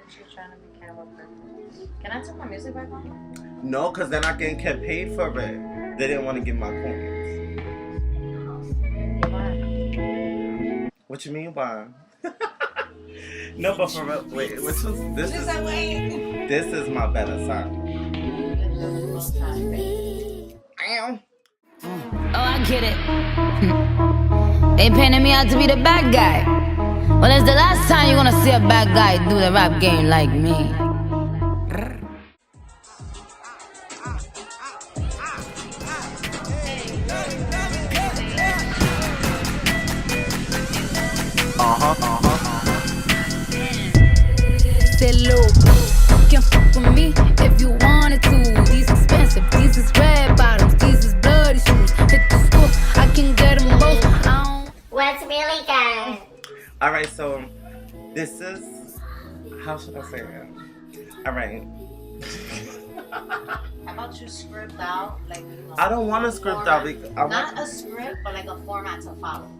that you're trying to be camera perfect. Can I turn my music back on? No, because then I can get paid for it. They didn't want to give my coins. Why? What you mean why? No, but for real, wait, this is my better side. Oh, I get it. They painted me out to be the bad guy. Well, it's the last time you're gonna see a bad guy do the rap game like me. Say, little bro, you can fuck with me if you wanted to. These expensive, these is red bottoms, these is bloody shoes. Hit the school, I can get them both. What's really good? Alright, so this is, how should I say it? Alright. How about you script out, like, you know, I don't want to script out because not a script, but like a format to follow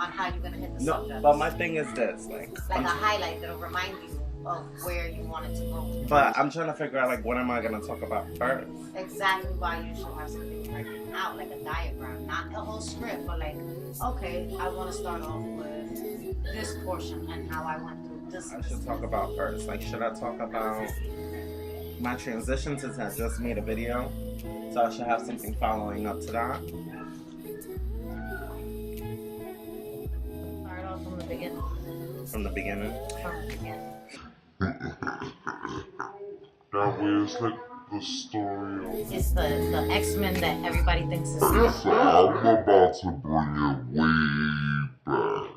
on how you're gonna hit the subject. No, but my thing is this, like a highlight that'll remind you of where you want it to go. But I'm trying to figure out, like, what am I gonna talk about first? Exactly why you should have something written out, like a diagram, not a whole script, but like, okay, I want to start off with this portion and how I went through this. I should talk about first. Like, should I talk about my transition since I just made a video? So I should have something following up to that. Start off from the beginning. From the beginning? From the beginning. That way it's like the story of... It's the X-Men that everybody thinks is... I'm about to bring it way back.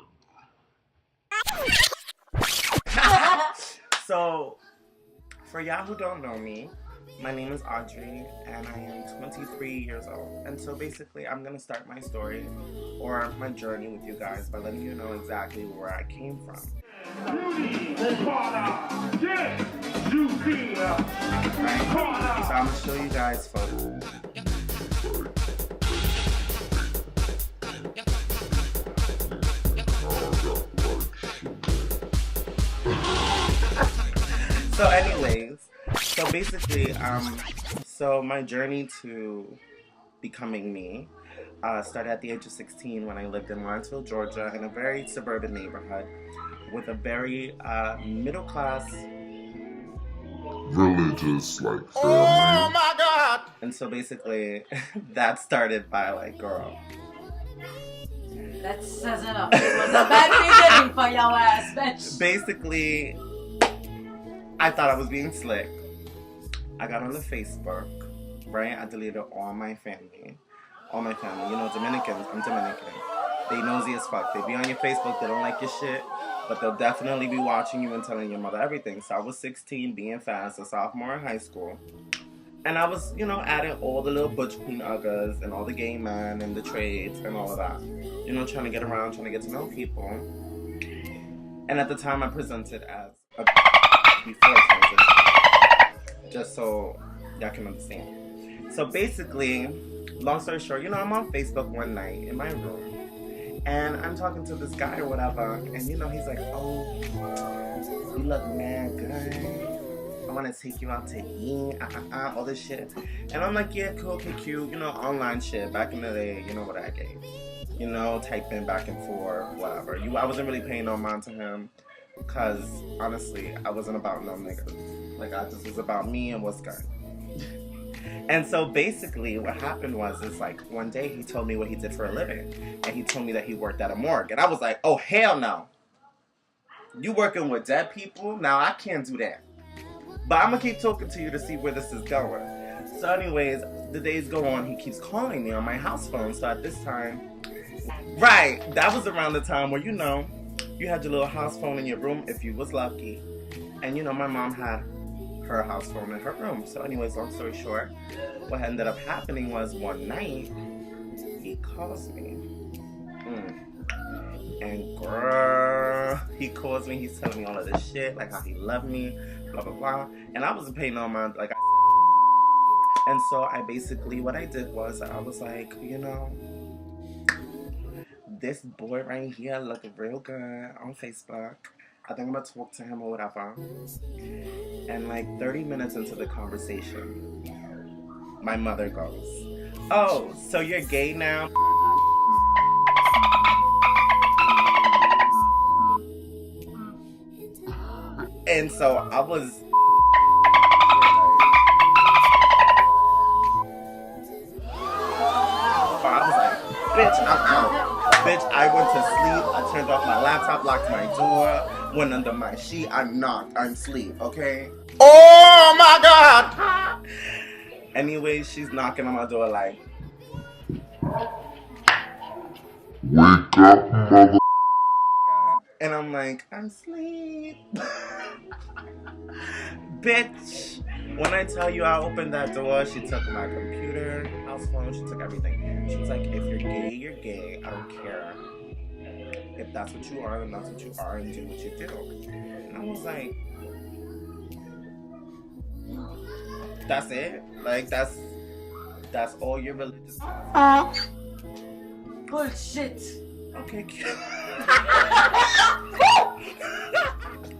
So, for y'all who don't know me, my name is Audrey and I am 23 years old. And so basically I'm gonna start my story or my journey with you guys by letting you know exactly where I came from. Right? So I'm gonna show you guys photos. So anyways, so basically, so my journey to becoming me started at the age of 16 when I lived in Lawrenceville, Georgia, in a very suburban neighborhood with a very middle-class Religious, like, family. Oh my God! And so basically, that started by, like, girl. That says enough. It was a bad beginning for your ass, bitch. Basically, I thought I was being slick. I got on the Facebook, right? I deleted all my family. All my family. You know, Dominicans. I'm Dominican. They nosy as fuck. They be on your Facebook. They don't like your shit. But they'll definitely be watching you and telling your mother everything. So I was 16, being fast, a sophomore in high school. And I was, you know, adding all the little butch queen uggers and all the gay men and the trades and all of that. You know, trying to get around, trying to get to know people. And at the time I presented as a before transition. Just so y'all can understand. So basically, long story short, you know, I'm on Facebook one night in my room. And I'm talking to this guy or whatever. And you know, he's like, oh, you look mad good. I want to take you out to eat, all this shit. And I'm like, yeah, cool, okay, cute. You know, online shit. Back in the day, you know what I gave. You know, typing back and forth, whatever. I wasn't really paying no mind to him. Because, honestly, I wasn't about no niggas. Like, I just was about me and what's good. And so, basically, what happened was, is like, one day he told me what he did for a living. And he told me that he worked at a morgue. And I was like, oh, hell no. You working with dead people? Now, I can't do that. But I'm going to keep talking to you to see where this is going. So, anyways, the days go on. He keeps calling me on my house phone. So, at this time, right, that was around the time where, you know, you had your little house phone in your room if you was lucky. And, you know, my mom had her house phone in her room. So anyways, long story short, what ended up happening was one night, he calls me. And girl, he calls me, he's telling me all of this shit, like how he loved me, blah, blah, blah. And I wasn't paying no mind, like I said. And so I basically, what I did was, I was like, you know, this boy right here looking real good on Facebook. I think I'm gonna talk to him or whatever. And like 30 minutes into the conversation, my mother goes, "Oh, so you're gay now?" And so I was like, bitch, I'm out. Bitch, I went to sleep. I turned off my laptop, locked my door, went under my sheet. I'm knocked. I'm asleep, okay? Oh my God! Anyway, she's knocking on my door like, Wake up, mother. and I'm like, I'm asleep. Bitch, when I tell you I opened that door, she took my computer, house phone, she took everything. She was like, if you're gay, you're gay. I don't care. If that's what you are, then that's what you are, and do what you do. And I was like, that's it? Like, that's all your religious Bullshit. Okay, cute.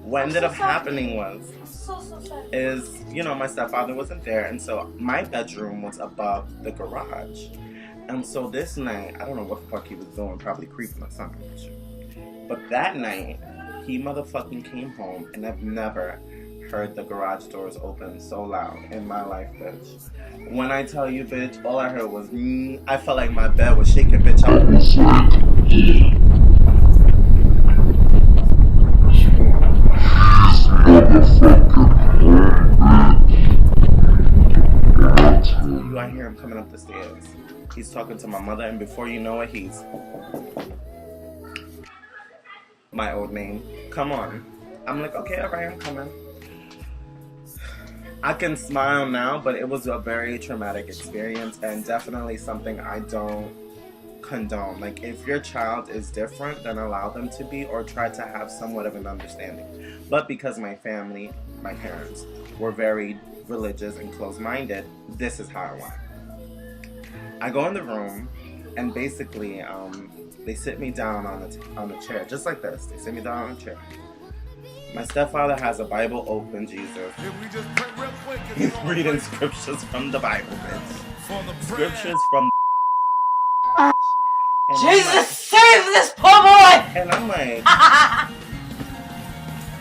What ended up happening was, is, you know, my stepfather wasn't there, and so my bedroom was above the garage. And so this night, I don't know what the fuck he was doing, probably creeping or something. But that night, he motherfucking came home, and I've never heard the garage doors open so loud in my life, bitch. When I tell you, bitch, all I heard was, I felt like my bed was shaking, bitch. I was like, I hear him coming up the stairs. He's talking to my mother, and before you know it, he's my old name. Come on. I'm like, okay, alright, I'm coming. I can smile now, but it was a very traumatic experience, and definitely something I don't condone. Like, if your child is different, then allow them to be, or try to have somewhat of an understanding. But because my family, my parents, were very religious and close-minded, this is how I went. I go in the room, and basically, they sit me down on a chair, just like this. They sit me down on a chair. My stepfather has a Bible open, Jesus. He's reading scriptures from the Bible, bitch. Scriptures from the Jesus, like, save this poor boy! And I'm like,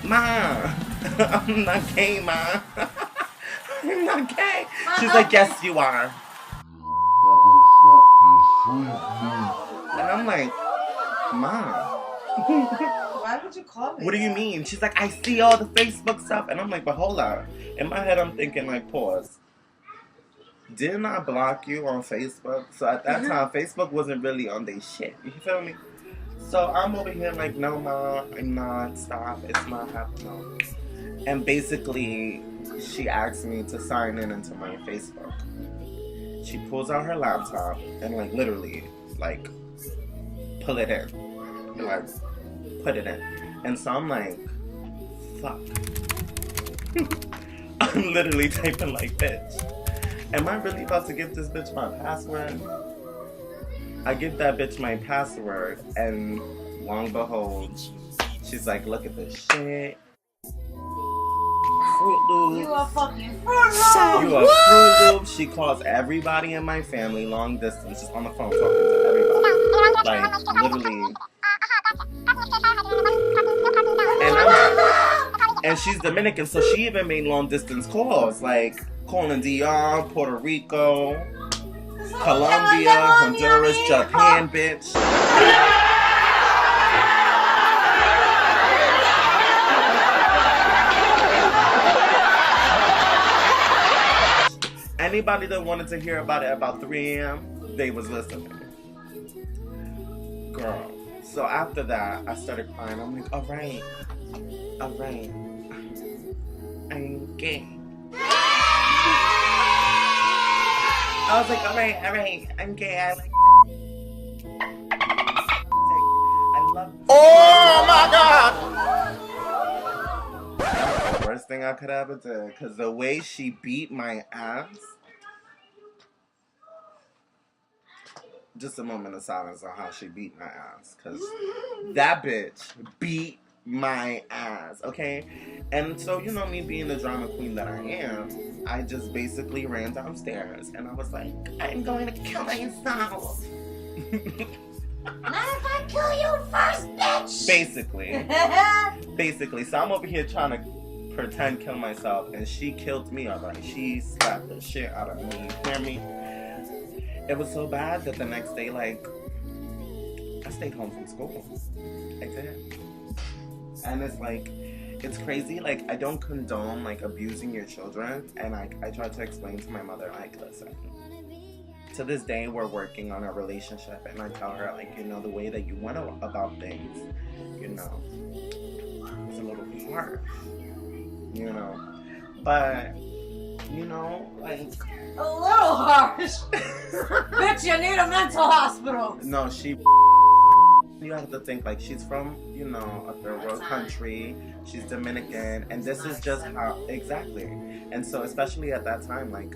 Ma, I'm not gay, Ma. I'm not gay. She's like, yes, you are. And I'm like, Ma. Why would you call me? What do you mean? She's like, I see all the Facebook stuff. And I'm like, but hold on. In my head, I'm thinking, like, pause. Didn't I block you on Facebook? So at that time, Facebook wasn't really on their shit. You feel me? So I'm over here like, no, Ma, I'm not. Stop. It's not happening. And basically, she asked me to sign in into my Facebook. She pulls out her laptop and, like, literally, like, pull it in. Like, put it in. And so I'm like, fuck. I'm literally typing like, bitch. Am I really about to give this bitch my password? I give that bitch my password, and long behold, she's like, look at this shit. Fruit Loops. You are fucking Fruit Loops. You are Fruit Loops. She calls everybody in my family long distance, just on the phone talking to everybody. Like, literally. And she's Dominican, so she even made long distance calls, like calling DR, Puerto Rico, Colombia, Honduras, Japan, bitch. Anybody that wanted to hear about it about 3 a.m., they was listening. Girl. So after that, I started crying. I'm like, alright. I'm gay. I was like, alright, I'm gay. I like I love Oh my God! The worst thing I could ever do, because the way she beat my ass. Just a moment of silence on how she beat my ass, because that bitch beat my ass, okay? And so, you know, me being the drama queen that I am, I just basically ran downstairs and I was like, I'm going to kill myself. Not if I kill you first, bitch! Basically. So I'm over here trying to pretend kill myself, and she killed me alright. She slapped the shit out of me. You hear me? It was so bad that the next day, like, I stayed home from school. I did. And it's like, it's crazy. Like, I don't condone, like, abusing your children. And I try to explain to my mother, like, listen, to this day, we're working on a relationship. And I tell her, like, you know, the way that you went about things, you know, was a little harsh, you know. But, you know, like... A little harsh. Bitch, you need a mental hospital. No, she... You have to think, like, she's from, you know, a third world country. She's Dominican. And this is just how... Exactly. And so, especially at that time, like,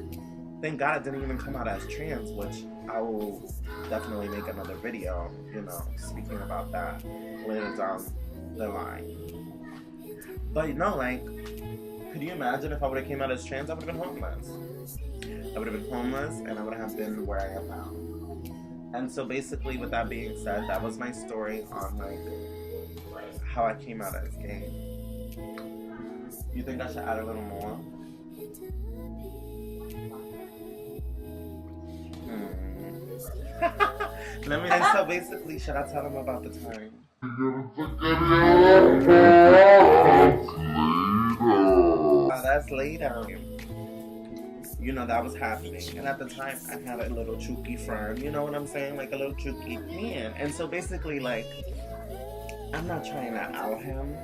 thank God it didn't even come out as trans, which I will definitely make another video, you know, speaking about that later down the line. But, you know, like, could you imagine if I would have came out as trans? I would have been homeless. I would have been homeless, and I would have been where I am now. And so basically, with that being said, that was my story on, like, how I came out as gay. You think I should add a little more? Let me know. So basically, should I tell them about the time? That's later. You know, that was happening. And at the time, I had a little chooky friend. You know what I'm saying? Like a little chooky man. And so basically, like, I'm not trying to out him.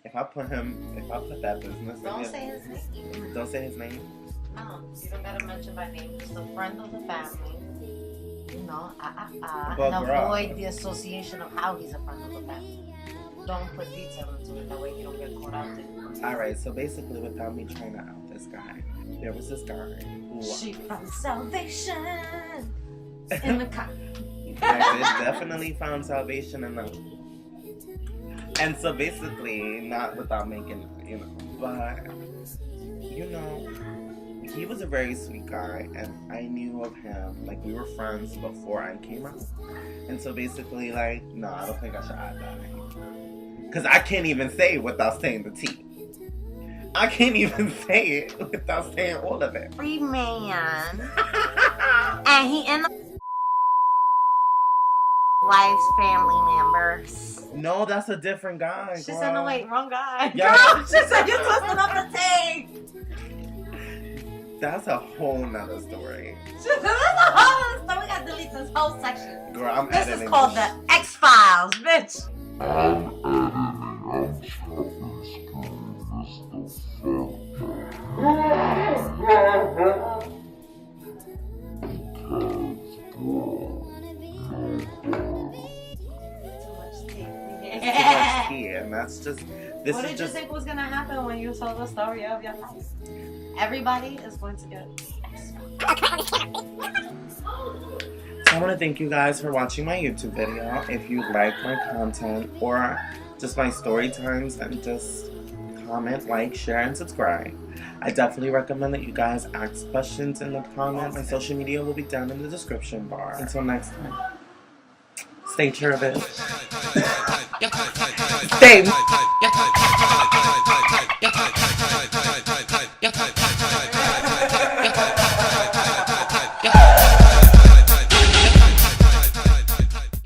If I put that business Don't in say his name. Don't say his name? No, you don't gotta mention by name. Just a friend of the family. You know, But and girl, avoid the association of how he's a friend of the family. Don't put detail into it, that way you don't get caught out there. Alright, so basically, without me trying to out this guy, there was this guy who... She found salvation in the car. I did definitely found salvation in them. And so basically, not without making, you know, but, you know, he was a very sweet guy, and I knew of him, like, we were friends before I came out. And so basically, like, no, I don't think I should add that. Because I can't even say it without saying the T. I can't even say it without saying all of it. Free man. And he and the wife's family members. No, that's a different guy. She said, no, wait, wrong guy. Yeah. Girl, she said, you're twisting up the tape. That's a whole nother story. She said, that's a whole other story. We gotta delete this whole section. Girl, I'm This editing is called the X-Files, bitch. I'm And that's just... This What is did just... you think was gonna happen when you told the story of your life? Everybody is going to get So I want to thank you guys for watching my YouTube video. If you like my content or just my story times, and just comment, like, share, and subscribe. I definitely recommend that you guys ask questions in the comments. My social media will be down in the description bar. Until next time, stay cheerful. Stay.